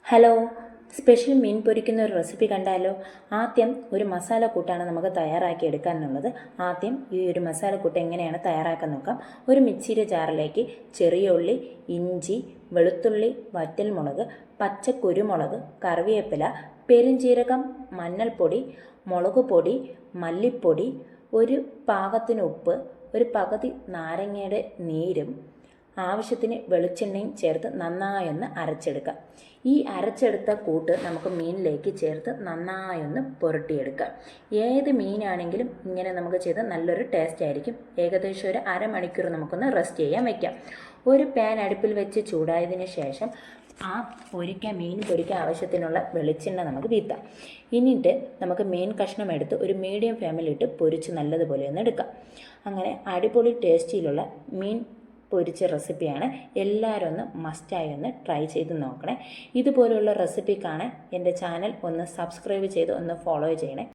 Hello, special മീൻ പൊരിക്കുന്ന ഒരു recipe കണ്ടാലോ? ആദ്യം ഒരു മസാല കൂട്ടാണ് നമുക്ക് തയ്യാറാക്കി എടുക്കാനുള്ളത്. ആദ്യം ഈ ഒരു മസാല കൂട്ട് എങ്ങനെയാണ് തയ്യാറാക്കാൻ നോക്കാം. ഒരു മിക്സിയുടെ ജാറിലേക്ക് ചെറിയ ഉള്ളി, ഇഞ്ചി, വെളുത്തുള്ളി, വറ്റൽമുളക്, പച്ച കുരുമുളക്, കറിവേപ്പില, പെരുംജീരകം, മഞ്ഞൾപ്പൊടി, മുളക് പൊടി, മല്ലിപ്പൊടി, ഒരു പാകത്തിന് ഉപ്പ്, ഒരു പകുതി നാരങ്ങയുടെ നീരും ആവശ്യത്തിന് വെളിച്ചെണ്ണയും ചേർത്ത് നന്നായൊന്ന് അരച്ചെടുക്കാം. ഈ അരച്ചെടുത്ത കൂട്ട് നമുക്ക് മീനിലേക്ക് ചേർത്ത് നന്നായൊന്ന് പുരട്ടിയെടുക്കാം. ഏത് മീനാണെങ്കിലും ഇങ്ങനെ നമുക്ക് ചെയ്ത് നല്ലൊരു ടേസ്റ്റ് ആയിരിക്കും. ഏകദേശം ഒരു അരമണിക്കൂർ നമുക്കൊന്ന് റെസ്റ്റ് ചെയ്യാൻ വയ്ക്കാം. ഒരു പാൻ അടുപ്പിൽ വെച്ച് ചൂടായതിന് ശേഷം മീൻ പൊരിക്കാൻ ആവശ്യത്തിനുള്ള വെളിച്ചെണ്ണ നമുക്ക് വീത്താം. എന്നിട്ട് നമുക്ക് മീൻ കഷ്ണം എടുത്ത് ഒരു മീഡിയം ഫ്ലെയിമിലിട്ട് പൊരിച്ച് നല്ലതുപോലെ ഒന്ന് എടുക്കാം. അങ്ങനെ അടിപൊളി ടേസ്റ്റിലുള്ള മീൻ പൊരിച്ച റെസിപ്പിയാണ്. എല്ലാവരും ഒന്ന് മസ്റ്റായി ഒന്ന് ട്രൈ ചെയ്ത് നോക്കണേ. ഇതുപോലുള്ള റെസിപ്പി കാണാൻ എൻ്റെ ചാനൽ ഒന്ന് സബ്സ്ക്രൈബ് ചെയ്ത് ഒന്ന് ഫോളോ ചെയ്യണേ.